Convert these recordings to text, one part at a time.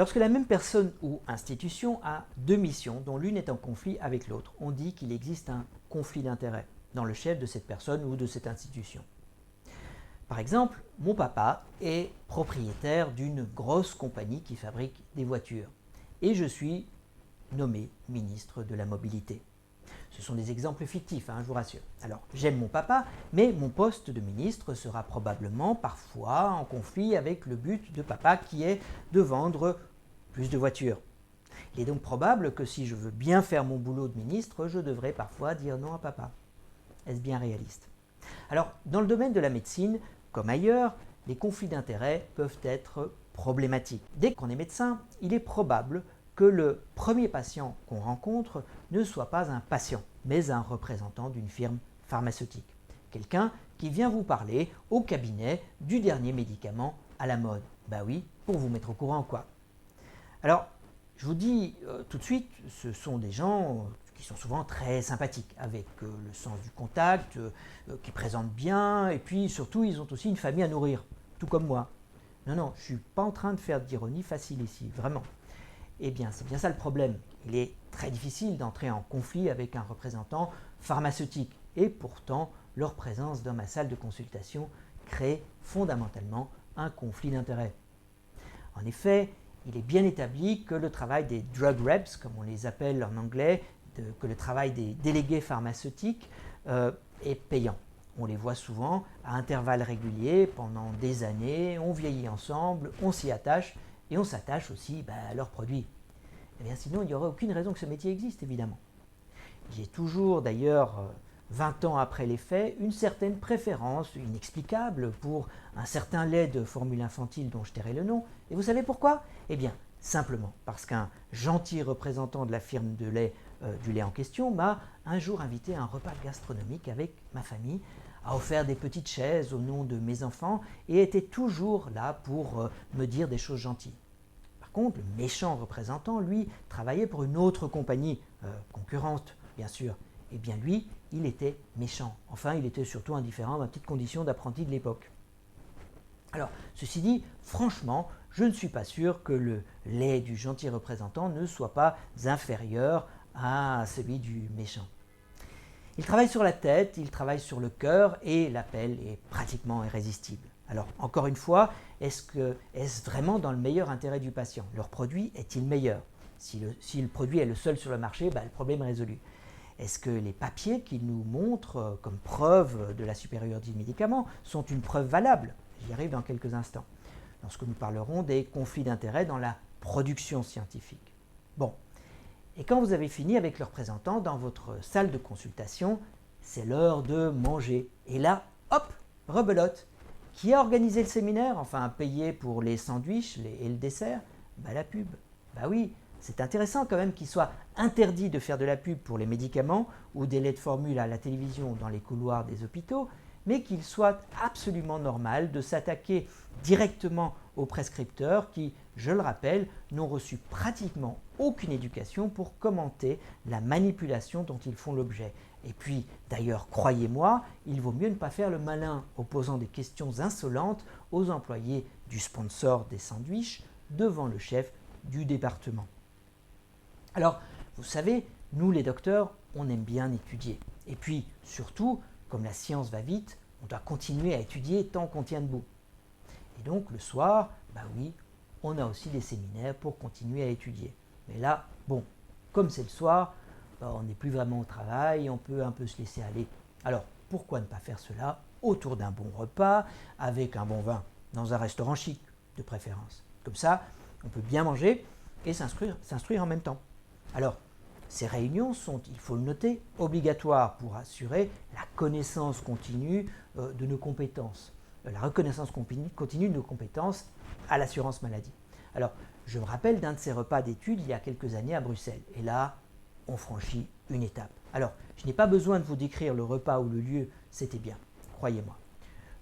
Lorsque la même personne ou institution a deux missions dont l'une est en conflit avec l'autre, on dit qu'il existe un conflit d'intérêts dans le chef de cette personne ou de cette institution. Par exemple, mon papa est propriétaire d'une grosse compagnie qui fabrique des voitures et je suis nommé ministre de la mobilité. Ce sont des exemples fictifs, je vous rassure. Alors, j'aime mon papa, mais mon poste de ministre sera probablement parfois en conflit avec le but de papa qui est de vendre plus de voitures. Il est donc probable que si je veux bien faire mon boulot de ministre, je devrais parfois dire non à papa. Est-ce bien réaliste? Alors, dans le domaine de la médecine, comme ailleurs, les conflits d'intérêts peuvent être problématiques. Dès qu'on est médecin, il est probable que le premier patient qu'on rencontre ne soit pas un patient, mais un représentant d'une firme pharmaceutique. Quelqu'un qui vient vous parler au cabinet du dernier médicament à la mode. Bah oui, pour vous mettre au courant quoi. Alors, je vous dis tout de suite, ce sont des gens qui sont souvent très sympathiques, avec le sens du contact, qui présentent bien, et puis surtout, ils ont aussi une famille à nourrir, tout comme moi. Non, non, je ne suis pas en train de faire d'ironie facile ici, vraiment. Eh bien, c'est bien ça le problème. Il est très difficile d'entrer en conflit avec un représentant pharmaceutique, et pourtant, leur présence dans ma salle de consultation crée fondamentalement un conflit d'intérêts. En effet, il est bien établi que le travail des drug reps, comme on les appelle en anglais, que le travail des délégués pharmaceutiques est payant. On les voit souvent à intervalles réguliers pendant des années, on vieillit ensemble, on s'y attache et on s'attache aussi à leurs produits. Eh bien, sinon, il n'y aurait aucune raison que ce métier existe, évidemment. J'ai toujours, d'ailleurs, 20 ans après les faits, une certaine préférence inexplicable pour un certain lait de formule infantile dont je tairai le nom. Et vous savez pourquoi? Eh bien, simplement parce qu'un gentil représentant de la firme de lait, du lait en question m'a un jour invité à un repas gastronomique avec ma famille, a offert des petites chaises au nom de mes enfants et était toujours là pour me dire des choses gentilles. Par contre, le méchant représentant, lui, travaillait pour une autre compagnie, concurrente, bien sûr. Eh bien lui, il était méchant. Enfin, il était surtout indifférent à ma petite condition d'apprenti de l'époque. Alors, ceci dit, franchement, je ne suis pas sûr que le lait du gentil représentant ne soit pas inférieur à celui du méchant. Il travaille sur la tête, il travaille sur le cœur et l'appel est pratiquement irrésistible. Alors, encore une fois, est-ce vraiment dans le meilleur intérêt du patient? Leur produit est-il meilleur? Si le produit est le seul sur le marché, le problème est résolu. Est-ce que les papiers qu'ils nous montrent comme preuve de la supériorité du médicament sont une preuve valable? J'y arrive dans quelques instants, lorsque nous parlerons des conflits d'intérêts dans la production scientifique. Bon, et quand vous avez fini avec le représentant dans votre salle de consultation, c'est l'heure de manger. Et là, hop, rebelote. Qui a organisé le séminaire, enfin payé pour les sandwichs et le dessert? La pub. Oui, c'est intéressant quand même qu'il soit interdit de faire de la pub pour les médicaments ou des laits de formule à la télévision dans les couloirs des hôpitaux, mais qu'il soit absolument normal de s'attaquer directement aux prescripteurs qui, je le rappelle, n'ont reçu pratiquement aucune éducation pour commenter la manipulation dont ils font l'objet. Et puis, d'ailleurs, croyez-moi, il vaut mieux ne pas faire le malin en posant des questions insolentes aux employés du sponsor des sandwichs devant le chef du département. Alors, vous savez, nous les docteurs, on aime bien étudier. Et puis, surtout, comme la science va vite, on doit continuer à étudier tant qu'on tient debout. Et donc, le soir, oui, on a aussi des séminaires pour continuer à étudier. Mais là, bon, comme c'est le soir, on n'est plus vraiment au travail, on peut un peu se laisser aller. Alors, pourquoi ne pas faire cela autour d'un bon repas, avec un bon vin, dans un restaurant chic, de préférence. Comme ça, on peut bien manger et s'instruire en même temps. Alors, ces réunions sont, il faut le noter, obligatoires pour assurer la connaissance continue de nos compétences, la reconnaissance continue de nos compétences à l'assurance maladie. Alors, je me rappelle d'un de ces repas d'études il y a quelques années à Bruxelles. Et là, on franchit une étape. Alors, je n'ai pas besoin de vous décrire le repas ou le lieu, c'était bien, croyez-moi.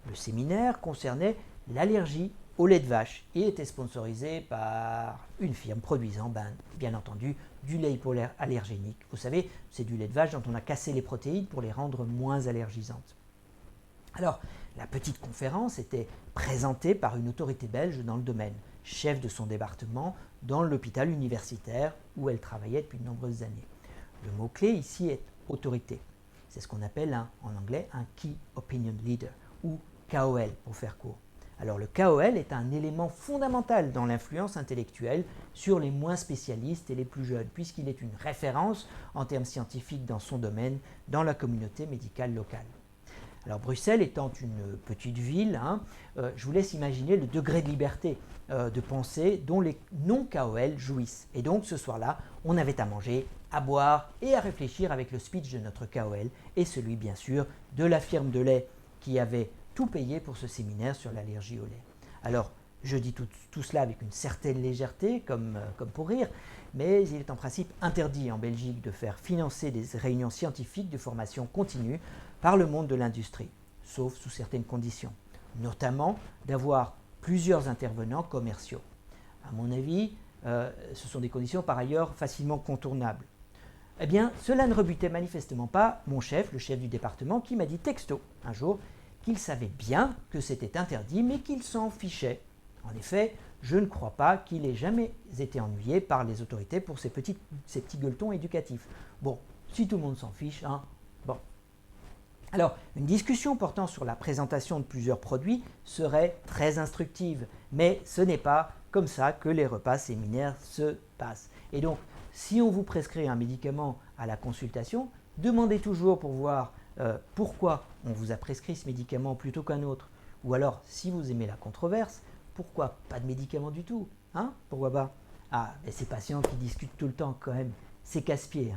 Le séminaire concernait l'allergie au lait de vache et était sponsorisé par une firme produisant, bien entendu, du lait hypoallergénique. Vous savez, c'est du lait de vache dont on a cassé les protéines pour les rendre moins allergisantes. Alors, la petite conférence était présentée par une autorité belge dans le domaine, chef de son département, dans l'hôpital universitaire où elle travaillait depuis de nombreuses années. Le mot-clé ici est autorité. C'est ce qu'on appelle en anglais un Key Opinion Leader ou KOL pour faire court. Alors le KOL est un élément fondamental dans l'influence intellectuelle sur les moins spécialistes et les plus jeunes, puisqu'il est une référence en termes scientifiques dans son domaine, dans la communauté médicale locale. Alors Bruxelles étant une petite ville, je vous laisse imaginer le degré de liberté de pensée dont les non-KOL jouissent. Et donc ce soir-là, on avait à manger, à boire et à réfléchir avec le speech de notre KOL et celui bien sûr de la firme de lait qui avait tout payé pour ce séminaire sur l'allergie au lait. Alors, je dis tout cela avec une certaine légèreté, comme pour rire, mais il est en principe interdit en Belgique de faire financer des réunions scientifiques de formation continue par le monde de l'industrie, sauf sous certaines conditions, notamment d'avoir plusieurs intervenants commerciaux. À mon avis, ce sont des conditions par ailleurs facilement contournables. Eh bien, cela ne rebutait manifestement pas mon chef, le chef du département, qui m'a dit texto un jour qu'il savait bien que c'était interdit, mais qu'il s'en fichait. En effet, je ne crois pas qu'il ait jamais été ennuyé par les autorités pour ces petits gueuletons éducatifs. Bon, si tout le monde s'en fiche, bon. Alors, une discussion portant sur la présentation de plusieurs produits serait très instructive, mais ce n'est pas comme ça que les repas séminaires se passent. Et donc, si on vous prescrit un médicament à la consultation, demandez toujours pour voir pourquoi on vous a prescrit ce médicament plutôt qu'un autre. Ou alors, si vous aimez la controverse, pourquoi pas de médicament du tout, Pourquoi pas? Ah, mais ces patients qui discutent tout le temps quand même, c'est casse-pied,